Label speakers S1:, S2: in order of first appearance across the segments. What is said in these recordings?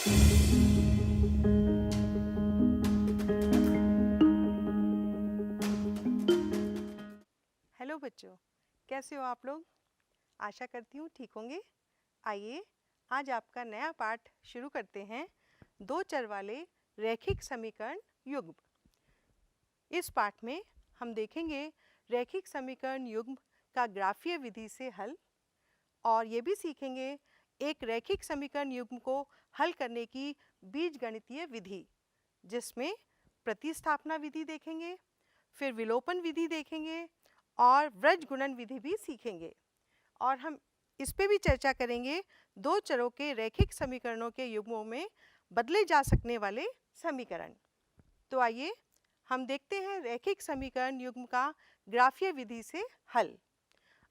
S1: Hello बच्चों, कैसे हो आप लोग? आशा करती हूँ ठीक होंगे। आइए आज आपका नया पाठ शुरू करते हैं। दो चर वाले रैखिक समीकरण युग्म। इस पाठ में हम देखेंगे रैखिक समीकरण युग्म का ग्राफीय विधि से हल, और ये भी सीखेंगे एक रैखिक समीकरण युग्म को हल करने की बीजगणितीय विधि, जिसमें प्रतिस्थापना विधि देखेंगे, फिर विलोपन विधि देखेंगे और व्रज गुणन विधि भी सीखेंगे। और हम इस पे भी चर्चा करेंगे दो चरों के रैखिक समीकरणों के युग्मों में बदले जा सकने वाले समीकरण। तो आइए हम देखते हैं रैखिक समीकरण युग्म का ग्राफीय विधि से हल।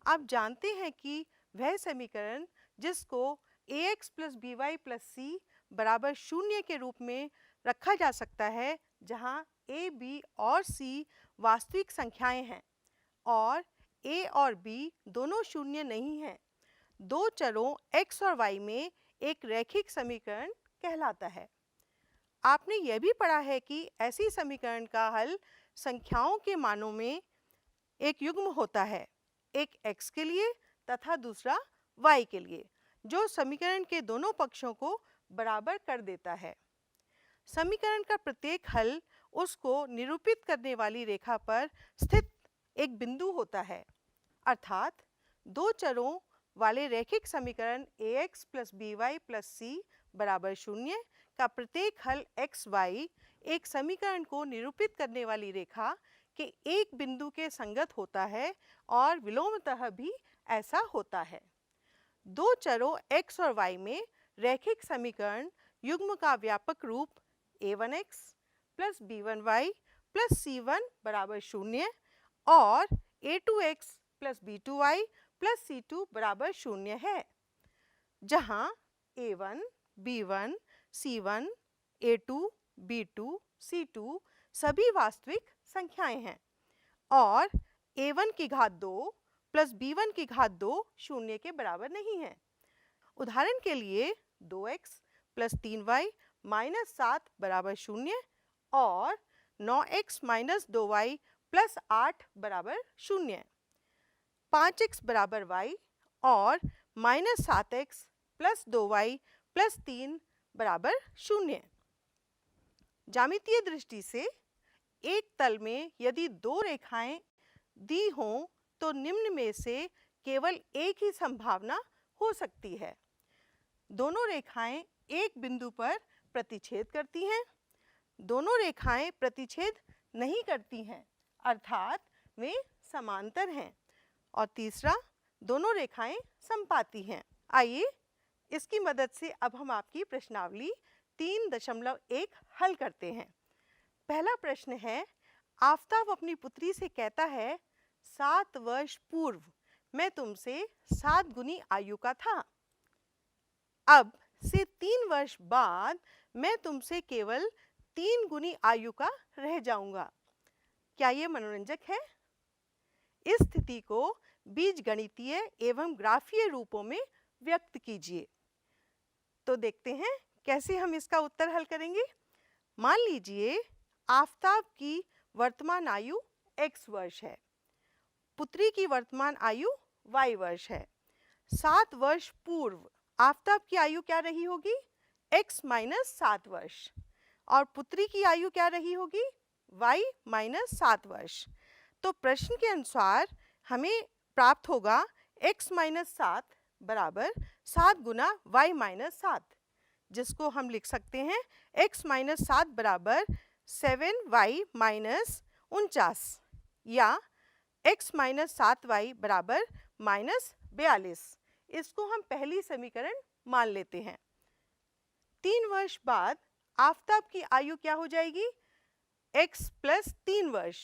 S1: आप जानते हैं कि वह समीकरण जिसको ax plus b y plus c बराबर 0 के रूप में रखा जा सकता है, जहाँ a, b और c वास्तविक संख्याएं हैं और a और b दोनों शून्य नहीं हैं, दो चरों x और y में एक रैखिक समीकरण कहलाता है। आपने यह भी पढ़ा है कि ऐसी समीकरण का हल संख्याओं के मानों में एक युग्म होता है, एक x के लिए तथा दूसरा y के लिए, जो समीकरण के दोनों पक्षों को बराबर कर देता है। समीकरण का प्रत्येक हल उसको निरूपित करने वाली रेखा पर स्थित एक बिंदु होता है, अर्थात दो चरों वाले रैखिक समीकरण ax plus b y plus c बराबर 0 का प्रत्येक हल x y एक समीकरण को निरूपित करने वाली रेखा के एक बिंदु के संगत होता है और विलोमतः भी ऐसा होता है। दो चरों x और y में रैखिक समीकरण युग्म का व्यापक रूप a1x plus b1y plus c1 बराबर 0 और a2x plus b2y plus c2 बराबर 0 है, जहाँ a1, b1, c1, a2, b2, c2 सभी वास्तविक संख्याएं हैं और a1 की घात 2 प्लस b1 की घात 2 0 के बराबर नहीं है। उदाहरण के लिए 2x प्लस 3y माइनस 7 बराबर 0 और 9x माइनस 2y प्लस 8 बराबर 0, 5x बराबर y और minus 7x plus 2y plus 3 बराबर 0। ज्यामितीय दृष्टि से एक तल में यदि दो रेखाएं दी हों तो निम्न में से केवल एक ही संभावना हो सकती है। दोनों रेखाएं एक बिंदु पर प्रतिच्छेद करती हैं, दोनों रेखाएं प्रतिच्छेद नहीं करती हैं, अर्थात वे समांतर हैं, और तीसरा, दोनों रेखाएं समपाती हैं। आइए इसकी मदद से अब हम आपकी प्रश्नावली 3.1 हल करते हैं। पहला प्रश्न है, आफताब अपनी पुत्री से कहता है 7 वर्ष पूर्व मैं तुमसे 7 गुनी आयु का था, अब से 3 वर्ष बाद मैं तुमसे केवल 3 गुनी आयु का रह जाऊंगा। क्या ये मनोरंजक है? इस स्थिति को बीजगणितीय एवं ग्राफीय रूपों में व्यक्त कीजिए। तो देखते हैं कैसे हम इसका उत्तर हल करेंगे। मान लीजिए आफताब की वर्तमान आयु x वर्ष है, पुत्री की वर्तमान आयु y वर्ष है। 7 वर्ष पूर्व आफताब की आयु क्या रही होगी? x माइनस 7 वर्ष, और पुत्री की आयु क्या रही होगी? y माइनस 7 वर्ष। तो प्रश्न के अनुसार हमें प्राप्त होगा x माइनस 7 बराबर 7 गुना y माइनस 7, जिसको हम लिख सकते हैं x माइनस 7 बराबर 7y माइनस 49, या x माइनस 7y बराबर माइनस 42। इसको हम पहली समीकरण मान लेते हैं। 3 वर्ष बाद आफताब की आयु क्या हो जाएगी? x प्लस 3 वर्ष।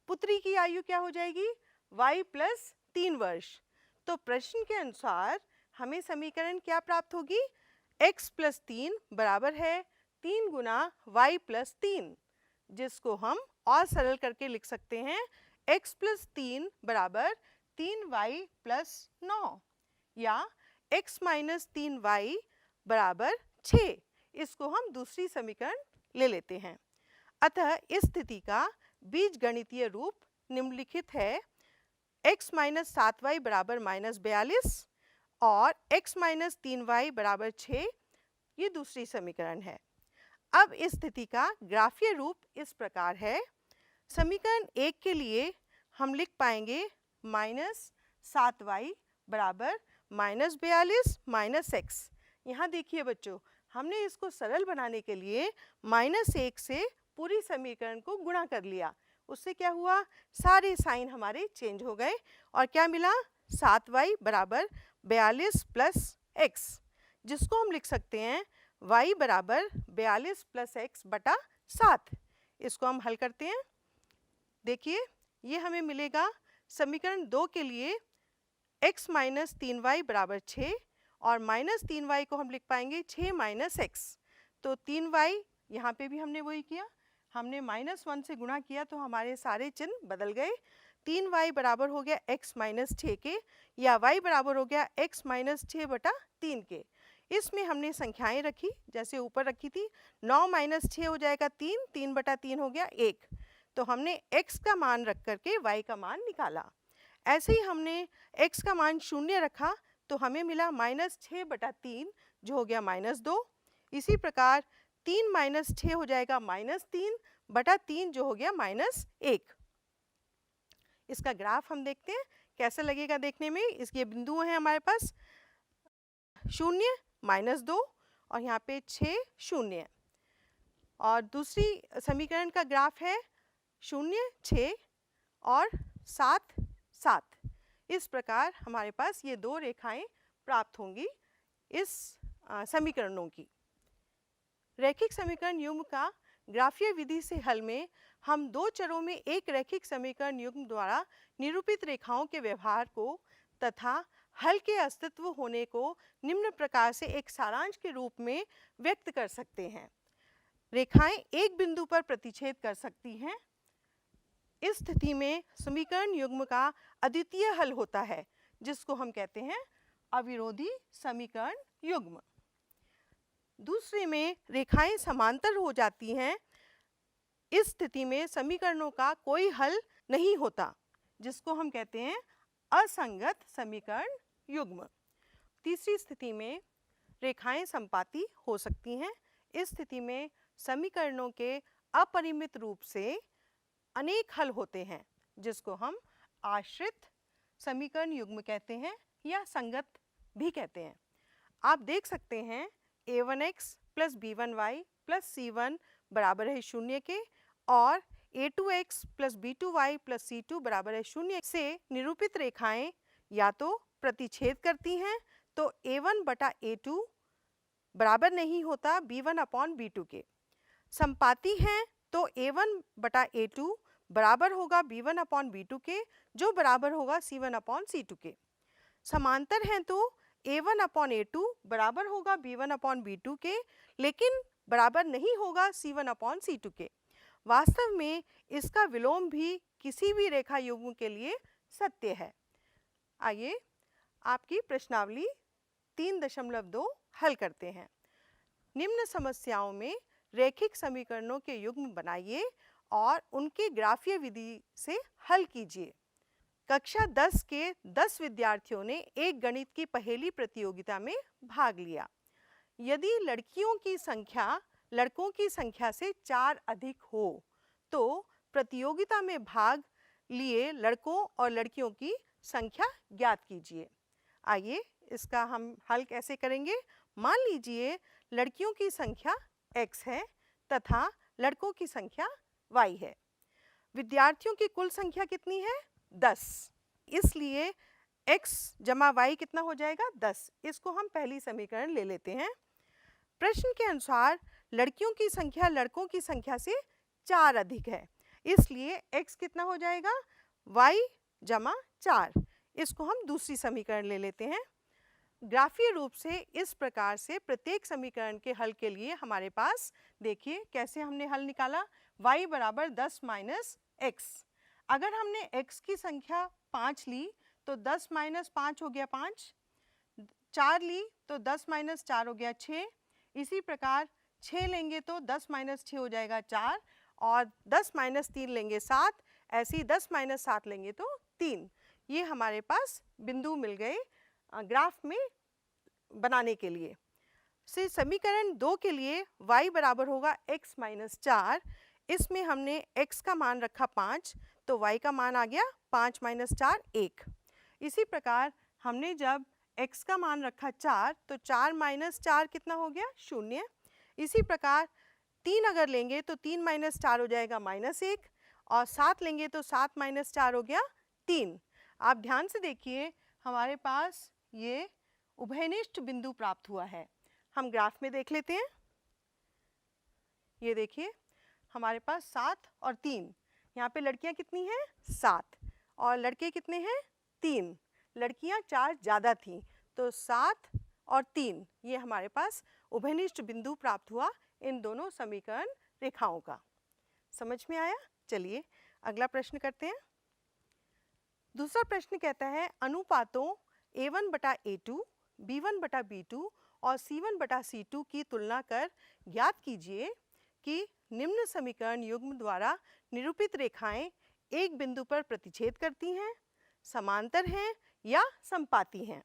S1: पुत्री की आयु क्या हो जाएगी? y प्लस 3 वर्ष। तो प्रश्न के अनुसार हमें समीकरण क्या प्राप्त होगी? x प्लस 3 बराबर है 3 गुना y प्लस 3, जिसको हम और सरल करके लिख सकते हैं x प्लस 3 बराबर 3y प्लस 9, या x माइनस 3y बराबर 6। इसको हम दूसरी समीकरण ले लेते हैं। अतः इस स्थिति का बीजगणितीय रूप निम्नलिखित है। x माइनस 7y बराबर माइनस 42 और x माइनस 3y बराबर 6, ये दूसरी समीकरण है। अब इस स्थिति का ग्राफीय रूप इस प्रकार है। समीकरण 1 के लिए हम लिख पाएंगे माइनस 7y बराबर माइनस 42 माइनस x। यहाँ देखिए बच्चों, हमने इसको सरल बनाने के लिए -1 से पूरी समीकरण को गुणा कर लिया। उससे क्या हुआ, सारे साइन हमारे चेंज हो गए और क्या मिला, 7y बराबर 42 प्लस x, जिसको हम लिख सकते हैं y बराबर 42 प्लस x बटा 7। इसको हम हल करते हैं। देखिए ये हमें मिलेगा समीकरण 2 के लिए x माइनस 3y बराबर 6 और माइनस 3y को हम लिख पाएंगे 6 माइनस x। तो 3y यहाँ पे भी हमने वही किया, हमने -1 से गुणा किया तो हमारे सारे चिन्ह बदल गए। 3y बराबर हो गया x माइनस 6 के, या y बराबर हो गया x माइनस 6 बटा 3 के। इसमें हमने संख्याएं रखी जैसे ऊपर रखी थी। 9 माइनस 6 हो जाएगा 3, 3 बटा 3 हो गया 1। तो हमने x का मान रख करके y का मान निकाला। ऐसे ही हमने x का मान 0 रखा तो हमें मिला -6 बटा 3, जो हो गया -2। इसी प्रकार 3 माइनस 6 हो जाएगा -3 बटा 3, जो हो गया -1। इसका ग्राफ हम देखते हैं कैसा लगेगा देखने में। इसके बिंदु हैं हमारे पास 0 -2 और यहाँ पे 6 0। और दूसरी समीकरण का ग्राफ है 0 6 और 7 7। इस प्रकार हमारे पास ये दो रेखाएं प्राप्त होंगी इस समीकरणों की। रैखिक समीकरण युग्म का ग्राफीय विधि से हल में हम दो चरों में एक रैखिक समीकरण युग्म द्वारा निरूपित रेखाओं के व्यवहार को तथा हल के अस्तित्व होने को निम्न प्रकार से एक सारांश के रूप में व्यक्त कर सकते हैं। रेखाएं एक बिंदु पर प्रतिच्छेद कर सकती हैं। इस स्थिति में समीकरण युग्म का अद्वितीय हल होता है, जिसको हम कहते हैं अविरोधी समीकरण युग्म। दूसरे में रेखाएं समांतर हो जाती हैं। इस स्थिति में समीकरणों का कोई हल नहीं होता, जिसको हम कहते हैं असंगत समीकरण युग्म। तीसरी स्थिति में रेखाएं संपाती हो सकती हैं। इस स्थिति में समीकरणों के अपरिमित रूप से अनेक हल होते हैं, जिसको हम आश्रित समीकरण युग्म कहते हैं या संगत भी कहते हैं। आप देख सकते हैं a1x plus b1y plus c1 बराबर है 0 के और a2x plus b2y plus c2 बराबर है 0 से निरूपित रेखाएं या तो प्रतिच्छेद करती हैं तो a1 बटा a2 बराबर नहीं होता b1 अपॉन b2 के। संपाती हैं तो a1 बटा a2 बराबर होगा b1 अपॉन b2 के, जो बराबर होगा c1 अपॉन c2 के। समांतर हैं तो a1 अपॉन a2 बराबर होगा b1 अपॉन b2 के, लेकिन बराबर नहीं होगा c1 अपॉन c2 के। वास्तव में इसका विलोम भी किसी भी रेखा युग्म के लिए सत्य है। आइए आपकी प्रश्नावली 3.2 हल करते हैं। निम्न समस्याओं में रैखिक समीकरणों के युग्म बनाइए और उनके ग्राफीय विधि से हल कीजिए। कक्षा 10 के 10 विद्यार्थियों ने एक गणित की पहेली प्रतियोगिता में भाग लिया। यदि लड़कियों की संख्या लड़कों की संख्या से 4 अधिक हो तो प्रतियोगिता में भाग लिए लड़कों और लड़कियों की संख्या ज्ञात कीजिए। आइए इसका हम हल कैसे करेंगे। मान लीजिए लड़कियों की संख्या x है तथा लड़कों की संख्या y है। विद्यार्थियों की कुल संख्या कितनी है? 10। इसलिए x जमा y कितना हो जाएगा? 10। इसको हम पहली समीकरण ले लेते हैं। प्रश्न के अनुसार लड़कियों की संख्या लड़कों की संख्या से 4 अधिक है, इसलिए x कितना हो जाएगा? y जमा 4। इसको हम दूसरी समीकरण ले लेते हैं। ग्राफीय रूप से इस प्रकार से प्रत्येक समीकरण के हल के लिए हमारे पास देखिए कैसे हमने हल निकाला। y बराबर 10 माइनस x। अगर हमने x की संख्या 5 ली तो 10 माइनस 5 हो गया 5, 4 ली तो 10 माइनस 4 हो गया 6। इसी प्रकार 6 लेंगे तो 10 माइनस 6 हो जाएगा 4, और 10 माइनस 3 लेंगे 7, ऐसे ही 10 माइनस 7 लेंगे तो 3। ये हमारे पास बिंदु मिल गए ग्राफ में बनाने के लिए। से समीकरण 2 के लिए y बराबर होगा x माइनस 4। इसमें हमने x का मान रखा 5, तो y का मान आ गया 5 माइनस 4 1। इसी प्रकार हमने जब x का मान रखा 4, तो 4 माइनस 4 कितना हो गया 0। इसी प्रकार 3 अगर लेंगे तो 3 माइनस 4 हो जाएगा -1, और 7 लेंगे तो 7 माइनस 4 हो गया 3। आप ध्यान से देखिए, हमारे पास ये उभयनिष्ठ बिंदु प्राप्त हुआ है। हम ग्राफ में देख लेते हैं। ये देखिए, हमारे पास 7 और 3, यहाँ पे लड़कियाँ कितनी हैं 7, और लड़के कितने हैं 3। लड़कियाँ 4 ज़्यादा थीं, तो 7 और 3 ये हमारे पास उभयनिष्ठ बिंदु प्राप्त हुआ इन दोनों समीकरण रेखाओं का। समझ में आया? चलिए अगला प्रश्न करते हैं। दूसरा प्रश्न कहता है अनुपातों a1 बटा a2, b1 बटा b2 और c1 बटा c2 की तुलना कर ज्ञात कीजिए कि निम्न समीकरण युग्म द्वारा निरूपित रेखाएं एक बिंदु पर प्रतिच्छेद करती हैं, समांतर हैं या समपाती हैं।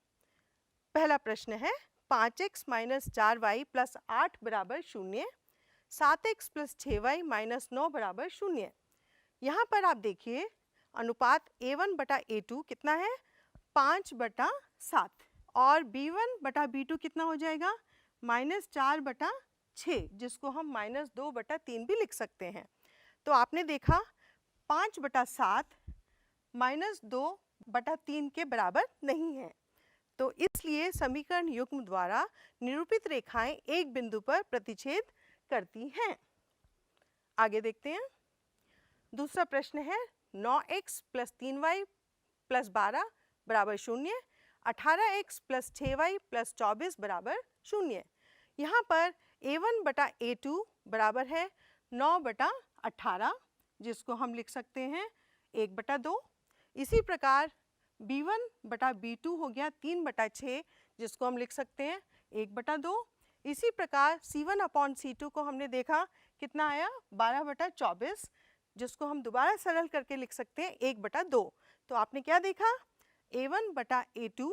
S1: पहला प्रश्न है 5x माइनस 4y प्लस 8 बराबर 0, 7x प्लस 6y माइनस 9 बराबर 0। यहाँ पर आप देखिए अनुपात a1 बटा a2 कितना है 5 बटा 7, और b1 बटा b2 कितना हो जाएगा -4 बटा 6, जिसको हम -2 बटा 3 भी लिख सकते हैं। तो आपने देखा 5 बटा 7 -2 बटा 3 के बराबर नहीं है, तो इसलिए समीकरण युग्म द्वारा निरूपित रेखाएं एक बिंदु पर प्रतिच्छेद करती हैं। आगे देखते हैं। दूसरा प्रश्न है 9x प्लस 3y प्लस 12 बराबर 0, 18x प्लस 6y प्लस 24 बराबर 0। यहाँ पर a1 बटा a2 बराबर है 9 बटा 18, जिसको हम लिख सकते हैं 1 बटा 2। इसी प्रकार b1 बटा b2 हो गया 3 बटा 6, जिसको हम लिख सकते हैं 1 बटा 2। इसी प्रकार c1 अपॉन c2 को हमने देखा कितना आया 12 बटा 24, जिसको हम दोबारा सरल करके लिख सकते हैं 1 बटा 2। तो आपने क्या देखा a1 बटा a2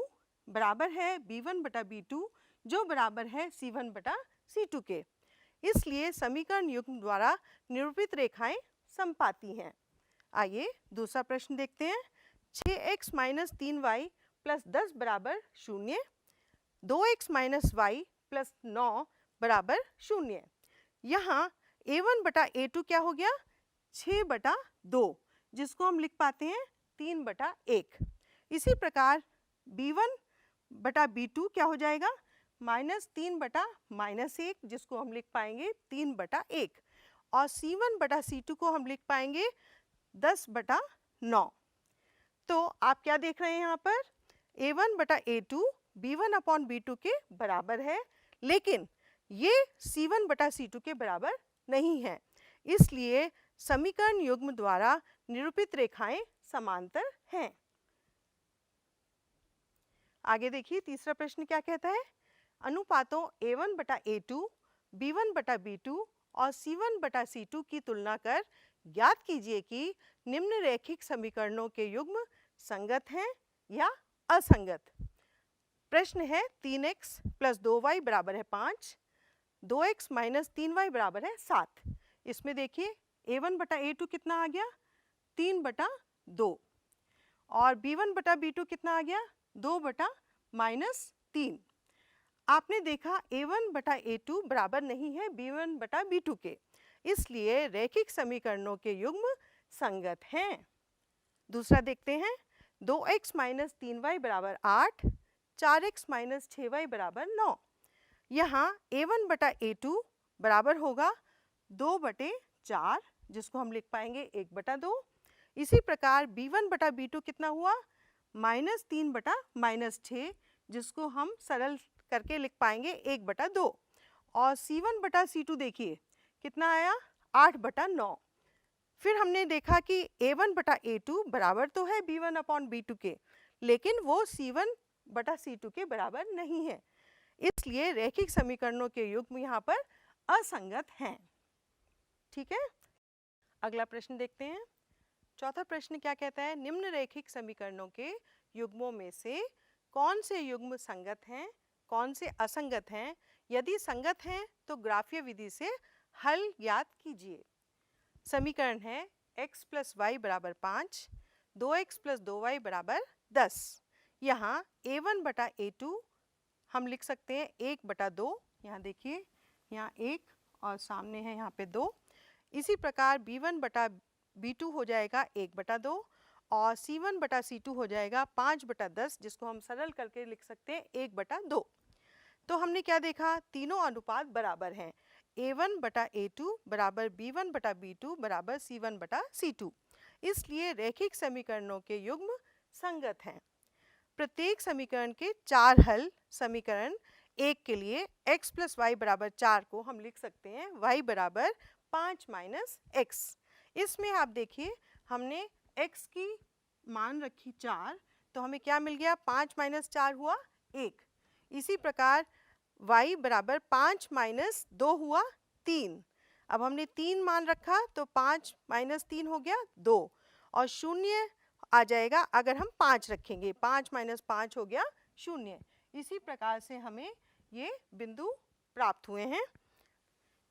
S1: बराबर है b1 बटा b2, जो बराबर है c1 बटा c2 के। इसलिए समीकरण युग्म द्वारा निरूपित रेखाएं समपाती हैं। आइए दूसरा प्रश्न देखते हैं। 6x माइनस 3y प्लस 10 बराबर 0, 2x माइनस y प्लस 9 बराबर 0। यहाँ a1 बटा a2 क्या हो गया 6 बटा 2, जिसको हम लिख पाते हैं 3 बटा 1। इसी प्रकार b1 बटा b2 क्या हो जाएगा -3 बटा -1, जिसको हम लिख पाएंगे 3 बटा 1, और c1 बटा c2 को हम लिख पाएंगे 10 बटा 9। तो आप क्या देख रहे हैं यहाँ पर a1 बटा a2 b1 अपॉन b2 के बराबर है, लेकिन ये c1 बटा c2 के बराबर नहीं है। इसलिए समीकरण युग्म द्वारा निरूपित रेखाएं समांतर हैं। आगे देखिए तीसरा प्रश्न क्या कहता है। अनुपातों a1 बटा a2, b1 बटा b2 और c1 बटा c2 की तुलना कर ज्ञात कीजिए कि निम्न रैखिक समीकरणों के युग्म संगत हैं या असंगत। प्रश्न है 3x प्लस 2y बराबर है 5, 2x माइनस 3y बराबर है 7। इसमें देखिए a1 बटा a2 कितना आ गया 3 बटा 2, और b1 बटा b2 कितना आ गया 2 बटा -3। आपने देखा a1 बटा a2 बराबर नहीं है b1 बटा b2 के, इसलिए रैखिक समीकरणों के युग्म संगत हैं। दूसरा देखते हैं 2x माइनस 3y बराबर 8, 4x माइनस 6y बराबर 9। यहाँ a1 बटा a2 बराबर होगा 2 बटे 4, जिसको हम लिख पाएंगे 1 बटा 2। इसी प्रकार b1 बटा b2 कितना हुआ -3 बटा -6, जिसको हम सरल करके लिख पाएंगे 1 बटा 2, और c1 बटा c2 देखिए कितना आया 8 बटा 9। फिर हमने देखा कि a1 बटा a2 बराबर तो है b1 अपॉन b2 के, लेकिन वो c1 बटा c2 के बराबर नहीं है। इसलिए रैखिक समीकरणों के युग्म यहाँ पर असंगत हैं। ठीक है, अगला प्रश्न देखते हैं। चौथा प्रश्न क्या कहता है, निम्न रैखिक समीकरणों के युग्मों में से कौन से युग्म संगत हैं, कौन से असंगत हैं? यदि संगत हैं तो ग्राफीय विधि से हल ज्ञात कीजिए। समीकरण है x प्लस वाई बराबर 5, 2x प्लस 2y बराबर 10। यहाँ a1 बटा a2 हम लिख सकते हैं 1/2। यहाँ देखिए, यहाँ 1 और सामने है यहाँ पे 2। इसी प्रकार b1 बटा b2 हो जाएगा 1/2 और c1 बटा c2 हो जाएगा 5/10, जिसको हम सरल करके लिख सकते हैं 1/2। तो हमने क्या देखा, तीनों अनुपात बराबर हैं। a1 बटा a2 बराबर b1 बटा b2 बराबर c1 बटा c2। इसलिए रैखिक समीकरणों के युग्म संगत हैं। प्रत्येक समीकरण के 4 हल, समीकरण 1 के लिए x प्लस वाई बराबर 4 को हम लिख सकते हैं y बराबर 5 माइनस x। इसमें आप देखिए, हमने x की मान रखी 4, तो हमें क्या मिल गया, 5 माइनस 4 हुआ 1। इसी प्रकार y बराबर 5 माइनस 2 हुआ 3। अब हमने 3 मान रखा तो 5 माइनस 3 हो गया 2 और 0 आ जाएगा अगर हम 5 रखेंगे। 5 माइनस 5 हो गया 0। इसी प्रकार से हमें ये बिंदु प्राप्त हुए हैं।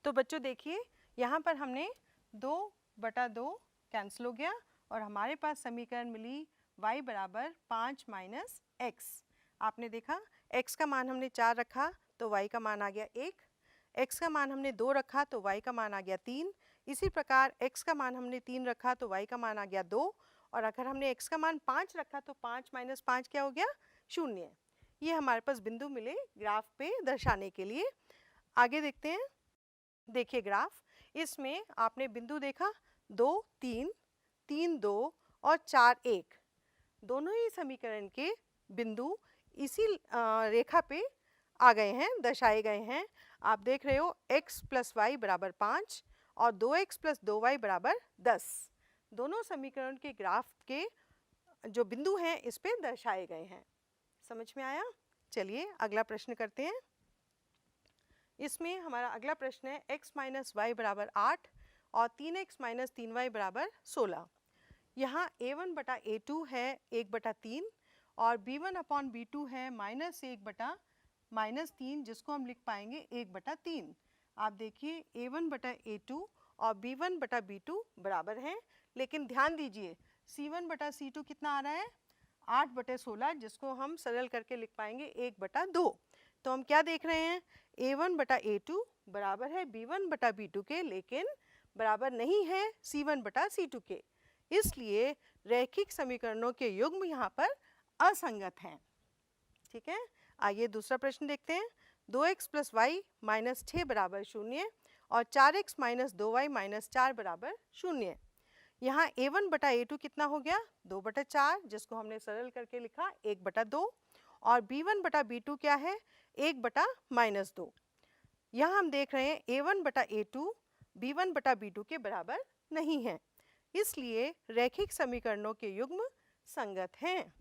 S1: तो बच्चों देखिए, यहाँ पर हमने 2/2 कैंसिल हो गया और हमारे पास समीकरण मिली y बराबर 5 माइनस x। आपने देखा, x का मान हमने 4 रखा तो y का मान आ गया 1, x का मान हमने 2 रखा तो y का मान आ गया 3। इसी प्रकार x का मान हमने 3 रखा तो y का मान आ गया 2 और अगर हमने x का मान 5 रखा तो 5 माइनस 5 क्या हो गया, 0। ये हमारे पास बिंदु मिले ग्राफ पे दर्शाने के लिए। आगे देखते हैं। देखिए ग्राफ, इसमें आपने बिंदु देखा 2 3, 3 2 और 4 1। दोनों ही समीकरण के बिंदु इसी रेखा पे आ गए हैं, दर्शाए गए हैं। आप देख रहे हो x प्लस वाई बराबर 5 और 2x प्लस 2y बराबर 10। दोनों समीकरण के ग्राफ के जो बिंदु हैं इस पे दर्शाए गए हैं। समझ में आया? चलिए अगला प्रश्न करते हैं। इसमें हमारा अगला प्रश्न है x माइनस वाई बराबर 8 और 3x माइनस 3y बराबर 16। यहाँ a1 बटा a2 है 1/3 और b1 अपॉन b2 है -1/-3, जिसको हम लिख पाएंगे 1/3। आप देखिए a1 बटा a2 और b1 बटा b2 बराबर हैं, लेकिन ध्यान दीजिए c1 बटा c2 कितना आ रहा है, 8/16, जिसको हम सरल करके लिख पाएंगे 1/2। तो हम क्या देख रहे हैं, a1 बटा a2 बराबर है b1 बटा b2 के, लेकिन बराबर नहीं है c1 बटा c2 के। इसलिए रैखिक समीकरणों के युग्म यहाँ पर असंगत हैं। ठीक है, आइए दूसरा प्रश्न देखते हैं। 2x प्लस वाई माइनस 6 बराबर 0 और 4x माइनस 2y माइनस 4 बराबर 0। यहाँ a1 बटा a2 कितना हो गया, 2/4, जिसको हमने सरल करके लिखा 1/2 और b1 बटा b2 क्या है, 1/-2। यहाँ हम देख रहे हैं a1 बटा a2 b1 बटा b2 के बराबर नहीं है, इसलिए रैखिक समीकरणों के युग्म संगत हैं।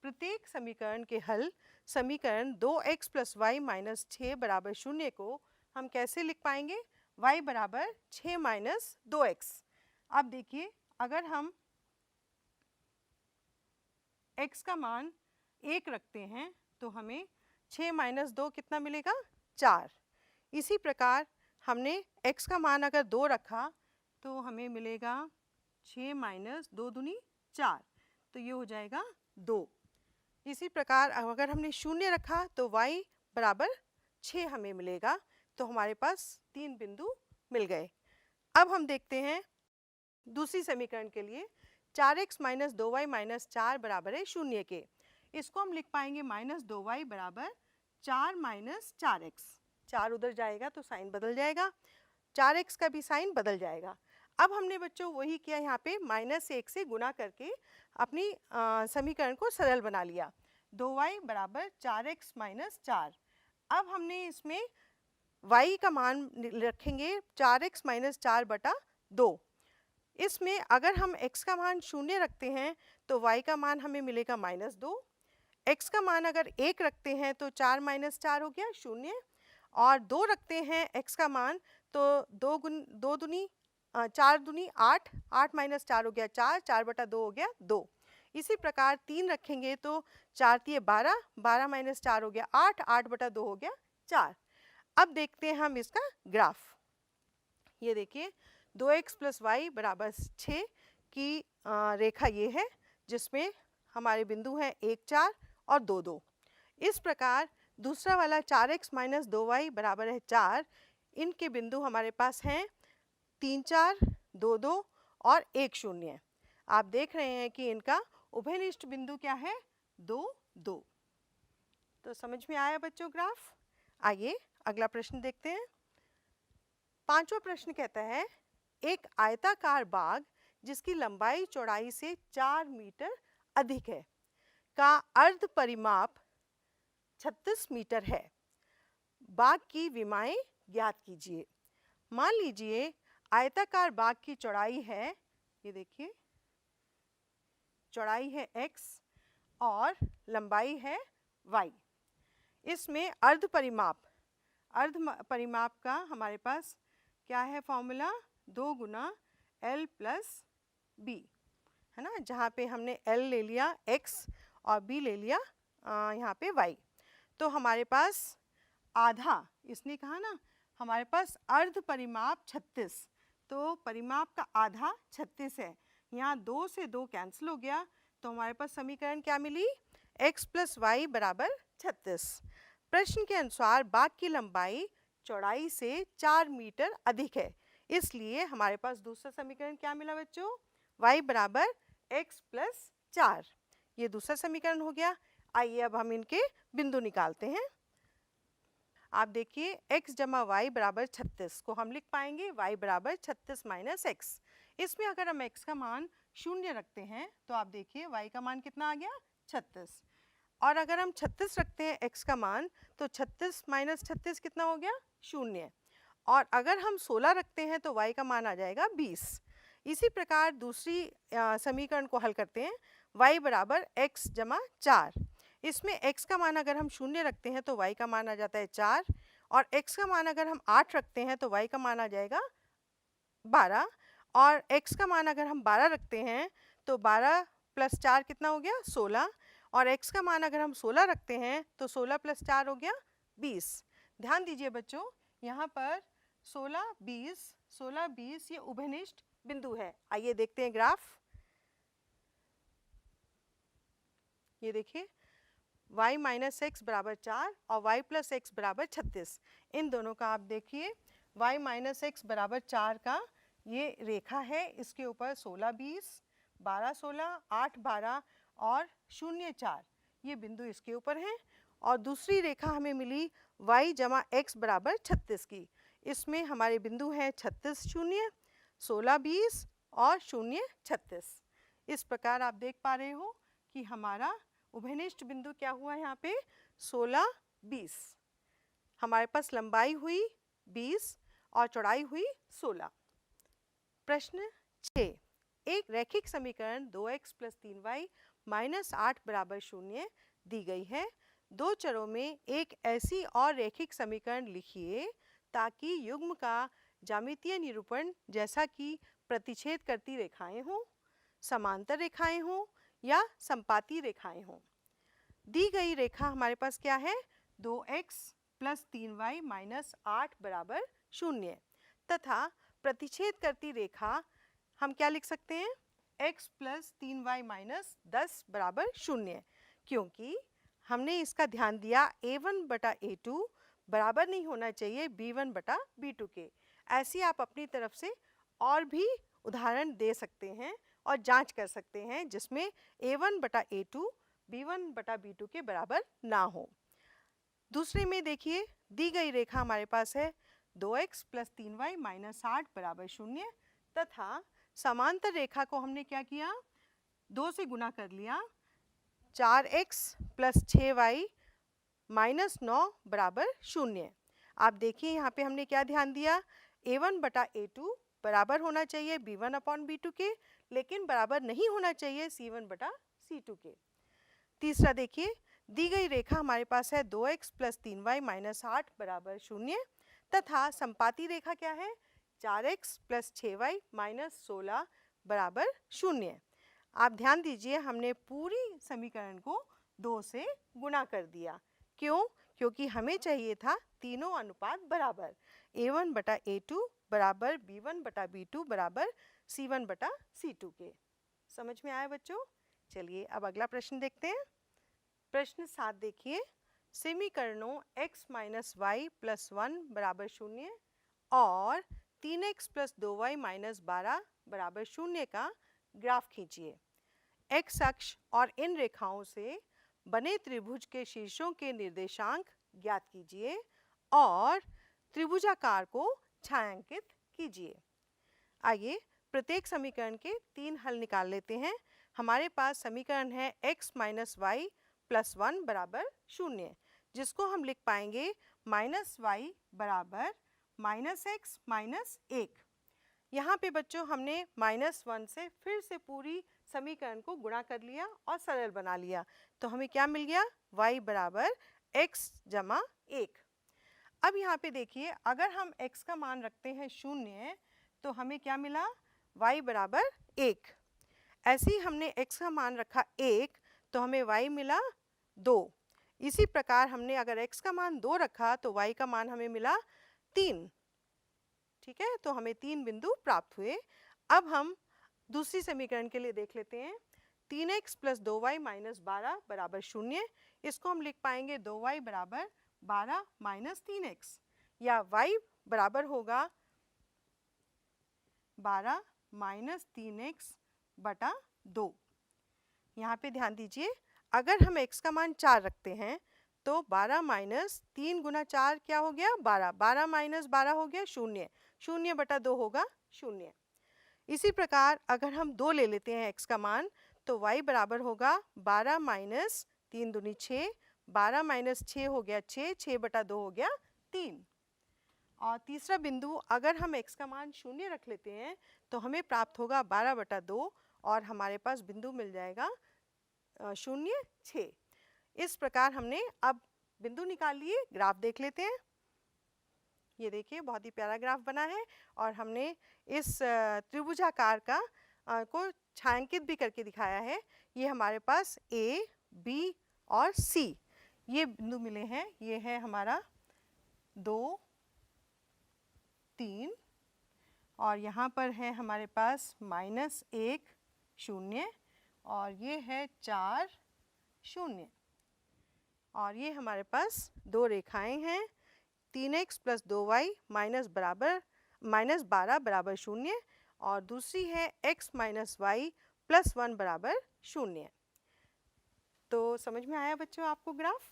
S1: प्रत्येक समीकरण के हल, समीकरण 2x प्लस वाई माइनस 6 बराबर 0 को हम कैसे लिख पाएंगे, y बराबर 6 माइनस 2x। अब देखिए, अगर हम x का मान 1 रखते हैं तो हमें 6 माइनस 2 कितना मिलेगा, 4। इसी प्रकार हमने x का मान अगर 2 रखा तो हमें मिलेगा 6 माइनस 2 दूनी 4, तो ये हो जाएगा 2। इसी प्रकार अगर हमने 0 रखा तो y बराबर 6 हमें मिलेगा। तो हमारे पास 3 बिंदु मिल गए। अब हम देखते हैं दूसरी समीकरण के लिए, 4x माइनस 2y माइनस 4 बराबर है 0 के। इसको हम लिख पाएंगे -2y बराबर 4 माइनस 4x। 4 उधर जाएगा तो साइन बदल जाएगा, 4x का भी साइन बदल जाएगा। अब हमने बच्चों वही किया, यहाँ पे -1 से गुणा करके अपनी समीकरण को सरल बना लिया। 2y बराबर 4x माइनस 4। अब हमने इसमें y का मान रखेंगे 4x माइनस 4/2। इसमें अगर हम x का मान 0 रखते हैं तो y का मान हमें मिलेगा -2। x का मान अगर 1 रखते हैं तो 4 माइनस 4 हो गया 0 और 2 रखते हैं x का मान, तो 2 दूनी 4 दूनी 8, 8 माइनस 4 हो गया 4, 4/2 हो गया 2। इसी प्रकार 3 रखेंगे तो 4 तिये 12, 12 माइनस 4 हो गया 8, 8/2 हो गया 4। अब देखते हैं हम इसका ग्राफ। ये देखिए 2x + y = 6 की रेखा ये है, जिसमें हमारे बिंदु हैं 1 4 और 2 2। इस प्रकार दूसरा वाला 4x - 2y = 4, इनके बिंदु हमारे पास हैं 3 4, 2 2 और 1 0। आप देख रहे हैं कि इनका उभयनिष्ठ बिंदु क्या है, 2 2। तो समझ में आया बच्चों ग्राफ? आइए अगला प्रश्न देखते हैं। 5वां प्रश्न कहता है, एक आयताकार बाग जिसकी लंबाई चौड़ाई से 4 मीटर अधिक है का अर्ध परिमाप 36 मीटर है। बाग की विमाएं ज्ञात कीजिए। मान लीजिए आयताकार बाग की चौड़ाई है, ये देखिए चौड़ाई है x और लंबाई है y। इसमें अर्ध परिमाप का हमारे पास क्या है फॉर्मूला, 2 गुना L + B, है ना, जहाँ पे हमने L ले लिया x और B ले लिया यहाँ पे y। तो हमारे पास आधा, इसने कहा ना हमारे पास अर्ध परिमाप 36, तो परिमाप का आधा 36 है। यहाँ 2 से 2 कैंसिल हो गया, तो हमारे पास समीकरण क्या मिली, x + y = 36। प्रश्न के अनुसार बाग की लंबाई चौड़ाई से 4 मीटर अधिक है, इसलिए हमारे पास दूसरा समीकरण क्या मिला बच्चों, y = x + 4। ये दूसरा समीकरण हो गया। आइए अब हम इनके बिंदु निकालते हैं। आप देखिए x जमा y = 36 को हम लिख पाएंगे y = 36 - x। इसमें अगर हम x का मान 0 रखते हैं तो आप देखिए y का मान कितना आ गया, 36। और अगर हम 36 रखते हैं x का मान, तो 36 - 36 कितना हो गया, 0। और अगर हम 16 रखते हैं तो y का मान आ जाएगा 20। इसी प्रकार दूसरी समीकरण को हल करते हैं, y = x जमा 4। इसमें x का मान अगर हम 0 रखते हैं तो y का मान आ जाता है 4, और x का मान अगर हम 8 रखते हैं तो y का मान आ जाएगा 12, और x का मान अगर हम 12 रखते हैं तो 12 + 4 कितना हो गया, 16, और x का मान अगर हम 16 रखते हैं तो 16 + 4 हो गया 20। ध्यान दीजिए बच्चों, यहाँ पर 16 20 ये उभयनिष्ठ बिंदु है। आइए देखते हैं ग्राफ। ये देखिए y - x = 4 और y + x = 36। इन दोनों का आप देखिए y - x = 4 का ये रेखा है, इसके ऊपर 16 20, 12 16, 8 12 और 0 4 ये बिंदु इसके ऊपर हैं। और दूसरी रेखा हमें मिली y जमा x = 36 की। इसमें हमारे बिंदु हैं 36 0, 16 20 और 0 36। इस प्रकार आप देख पा रहे हो कि हमारा उभयनिष्ठ बिंदु क्या हुआ, यहाँ पे 16 20। हमारे पास लंबाई हुई 20 और चौड़ाई हुई 16। प्रश्न 6, एक रैखिक समीकरण 2x + 3y - 8 = 0 दी गई है। दो चरों में एक ऐसी और रैखिक समीकरण लिखिए ताकि युग्म का ज्यामितीय निरूपण जैसा कि प्रतिच्छेद करती रेखाएं हों, समांतर रेखाएं हों या संपाती रेखाएं हों। दी गई रेखा हमारे पास क्या है, 2x + 3y - 8 = 0, तथा प्रतिच्छेद करती रेखा हम क्या लिख सकते हैं, x + 3y - 10 = 0, क्योंकि हमने इसका ध्यान दिया a1/a2 बराबर नहीं होना चाहिए b1/b2 के। ऐसी आप अपनी तरफ से और भी उदाहरण दे सकते हैं और जांच कर सकते हैं जिसमें a1/a2 b1/b2 के बराबर ना हो। दूसरे में देखिए दी गई रेखा हमारे पास है 2x + 3y - 8 = 0, तथा समांतर रेखा को हमने क्या किया, 2 से गुना कर लिया, 4x + 6y - 9 = 0। आप देखिए यहाँ पे हमने क्या ध्यान दिया, a1/a2 बराबर होना चाहिए b1/b2 के, लेकिन बराबर नहीं होना चाहिए c1/c2 के। तीसरा देखिए दी गई रेखा हमारे पास है 2x प्लस 3y माइनस 8 बराबर 0 तथा संपाती रेखा क्या है 4x प्लस 6y माइनस 16 बराबर 0। आप ध्यान दीजिए हमने पूरी समीकरण को 2 से गुणा कर दिया। क्यों? क्योंकि हमें चाहिए था तीनों अनुपात बराबर, a1 बटा a2 बराबर b1 बटा b2 बराबर c1 बटा c2 के। समझ में आया बच्चों? चलिए अब अगला प्रश्न देखते हैं। प्रश्न 7 देखिए, समीकरणों x माइनस वाई प्लस 1 बराबर 0 और 3x प्लस 2y माइनस 12 बराबर 0 का ग्राफ खींचिए। x अक्ष और इन रेखाओं से बने त्रिभुज के शीर्षों के निर्देशांक ज्ञात कीजिए और त्रिभुजाकार को छायांकित कीजिए। आइए प्रत्येक समीकरण के 3 हल निकाल लेते हैं। हमारे पास समीकरण है x माइनस वाई प्लस 1 बराबर 0, जिसको हम लिख पाएंगे माइनस वाई बराबर माइनस एक्स माइनस 1। यहाँ पे बच्चों हमने -1 से फिर से पूरी समीकरण को गुणा कर लिया और सरल बना लिया, तो हमें क्या मिल गया y बराबर x जमा 1। अब यहाँ पे देखिए अगर हम x का मान रखते हैं 0 तो हमें क्या मिला y बराबर 1। ऐसे ही हमने x का मान रखा 1 तो हमें y मिला 2। इसी प्रकार हमने अगर x का मान 2 रखा तो y का मान हमें मिला 3। ठीक है, तो हमें 3 बिंदु प्राप्त हुए। अब हम दूसरी समीकरण के लिए देख लेते हैं। 3x प्लस 2y माइनस 12 बराबर 0, इसको हम लिख पाएंगे 2y बराबर 12 माइनस 3x, या y बराबर होगा 12 माइनस 3x बटा 2। यहाँ पे ध्यान दीजिए अगर हम x का मान 4 रखते हैं तो 12 माइनस 3 गुना 4 क्या हो गया 12, 12 माइनस 12 हो गया 0, 0 बटा 2 होगा 0। इसी प्रकार अगर हम 2 ले लेते हैं x का मान तो y बराबर होगा 12 माइनस 3 दूनी 6, 12 माइनस 6 हो गया 6, 6 बटा 2 हो गया 3। और तीसरा बिंदु अगर हम x का मान 0 रख लेते हैं तो हमें प्राप्त होगा 12 बटा 2 और हमारे पास बिंदु मिल जाएगा 0, 6। इस प्रकार हमने अब बिंदु निकाल लिए। ग्राफ देख लेते हैं। ये देखिए बहुत ही प्यारा ग्राफ बना है और हमने इस त्रिभुजाकार का को छायांकित भी करके दिखाया है। ये हमारे पास A, B और C ये बिंदु मिले हैं। ये है हमारा 2, 3 और यहाँ पर है हमारे पास -1, 0 और ये है 4, 0 और ये हमारे पास 2 रेखाएं हैं 3x प्लस 2y माइनस 12 बराबर 0 और दूसरी है x माइनस वाई प्लस 1 बराबर 0। तो समझ में आया बच्चों आपको ग्राफ?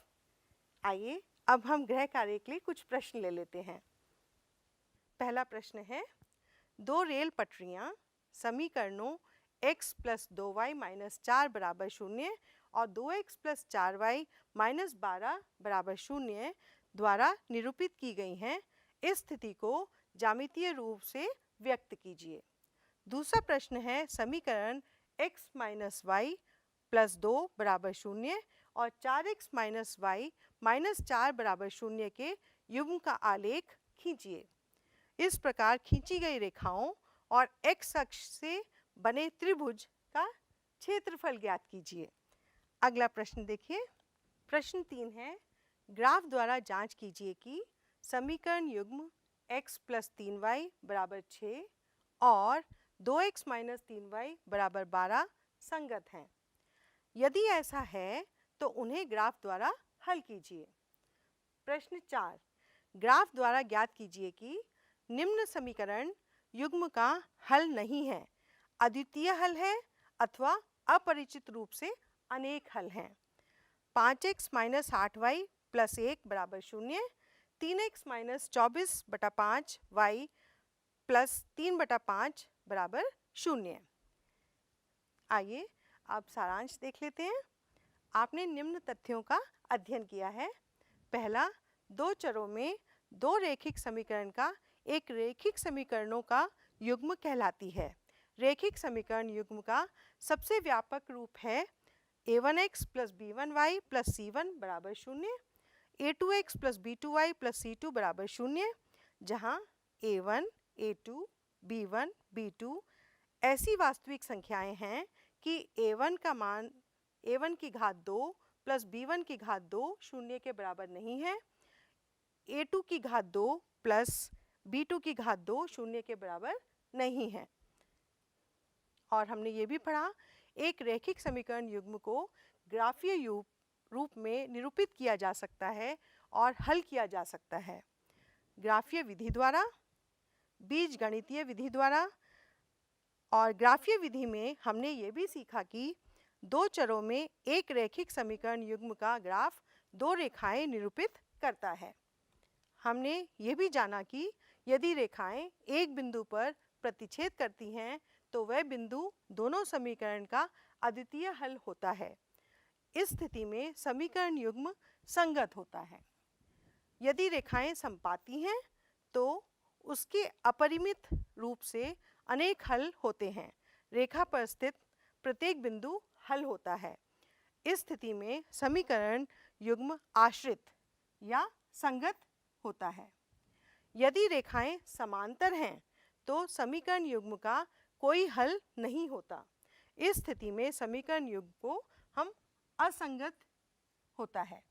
S1: आइए अब हम गृह कार्य के लिए कुछ प्रश्न ले लेते हैं। पहला प्रश्न है, 2 रेल पटरियां समीकरणों x प्लस 2y माइनस 4 बराबर 0 और 2x प्लस 4y माइनस 12 बराबर 0 द्वारा निरूपित की गई हैं। इस स्थिति को ज्यामितीय रूप से व्यक्त कीजिए। दूसरा प्रश्न है, समीकरण x माइनस वाई प्लस 2 बराबर 0 और 4x माइनस वाई माइनस 4 बराबर 0 के युग्म का आलेख खींचिए। इस प्रकार खींची गई रेखाओं और x अक्ष से बने त्रिभुज का क्षेत्रफल ज्ञात कीजिए। अगला प्रश्न देखिए। प्रश्न 3 है, ग्राफ द्वारा जांच कीजिए कि समीकरण युग्म x प्लस 3y बराबर 6 और 2x माइनस 3y बराबर 12 संगत हैं। यदि ऐसा है तो उन्हें ग्राफ द्वारा हल कीजिए। प्रश्न 4, ग्राफ द्वारा ज्ञात कीजिए कि निम्न समीकरण युग्म का हल नहीं है, अद्वितीय हल है अथवा अपरिचित रूप से अनेक हल हैं। 5x माइनस 8y प्लस 1 बराबर 0, 3x माइनस 24 बटा 5 y प्लस 3 बटा 5 बराबर 0। आइए अब सारांश देख लेते हैं। आपने निम्न तथ्यों का अध्ययन किया है। पहला, 2 चरों में 2 रेखिक समीकरण का एक रेखिक समीकरणों का युग्म कहलाती है। रेखिक समीकरण युग्म का सबसे व्यापक रूप है a1x plus b1y plus c1 बराबर 0, a2x plus b2y plus c2 बराबर 0, जहाँ a1, a2, b1, b2 ऐसी वास्तविक संख्याएं हैं कि a1 का मान a1 की घात 2 प्लस b1 की घात 2 शून्य के बराबर नहीं है, a2 की घात 2 प्लस b2 की घात 2 शून्य के बराबर नहीं है। और हमने ये भी पढ़ा, एक रैखिक समीकरण युग्म को ग्राफीय रूप में निरूपित किया जा सकता है और हल किया जा सकता है ग्राफीय विधि द्वारा, बीजगणितीय विधि द्वारा। और ग्राफीय विधि में हमने ये भी सीखा कि दो चरों में एक रैखिक समीकरण युग्म का ग्राफ दो रेखाएं निरूपित करता है। हमने ये भी जाना कि यदि रेखाएं एक बिंदु पर प्रतिच्छेद करती हैं तो वह बिंदु दोनों समीकरण का अद्वितीय हल होता है। इस स्थिति में समीकरण युग्म संगत होता है। यदि रेखाएं समपाती हैं तो उसके अपरिमित रूप से अनेक हल होते हैं। रेखा पर स्थित प्रत्येक बिंदु हल होता है। इस स्थिति में समीकरण युग्म आश्रित या संगत होता है। यदि रेखाएं समांतर हैं तो समीकरण युग्म का कोई हल नहीं होता। इस स्थिति में समीकरण युग्म को हम असंगत होता है।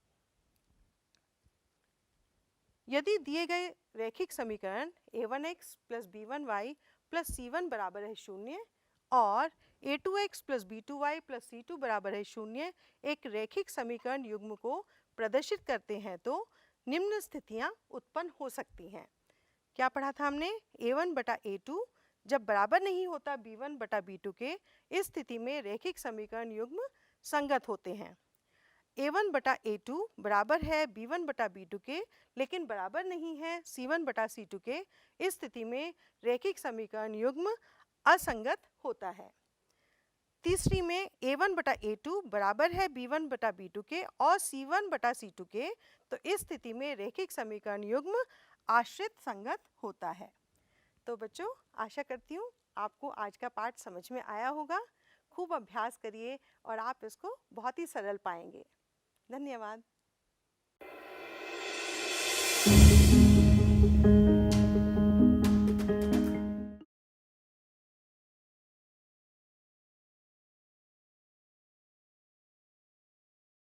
S1: यदि दिए गए रैखिक समीकरण a1x plus b1y plus c1 बराबर है 0 और a2x plus b2y plus c2 बराबर है 0 एक रैखिक समीकरण युग्म को प्रदर्शित करते हैं तो निम्न स्थितियां उत्पन्न हो सकती हैं। क्या पढ़ा था हमने? a1 बटा a2 जब बराबर नहीं होता b1 बटा b2 के, इस स्थिति में रैखिक समीकरण युग्म संगत होते हैं। a1 बटा a2 बराबर है b1 बटा b2 के लेकिन बराबर नहीं है c1 बटा c2 के, इस स्थिति में रैखिक समीकरण युग्म असंगत होता है। तीसरी में a1 बटा a2 बराबर है b1 बटा b2 के और c1 बटा c2 के, तो इस स्थिति में रैखिक समीकरण युग्म आश्रित संगत होता है। तो बच्चों, आशा करती हूँ आपको आज का पाठ समझ में आया होगा। खूब अभ्यास करिए और आप इसको बहुत ही सरल पाएंगे। धन्यवाद।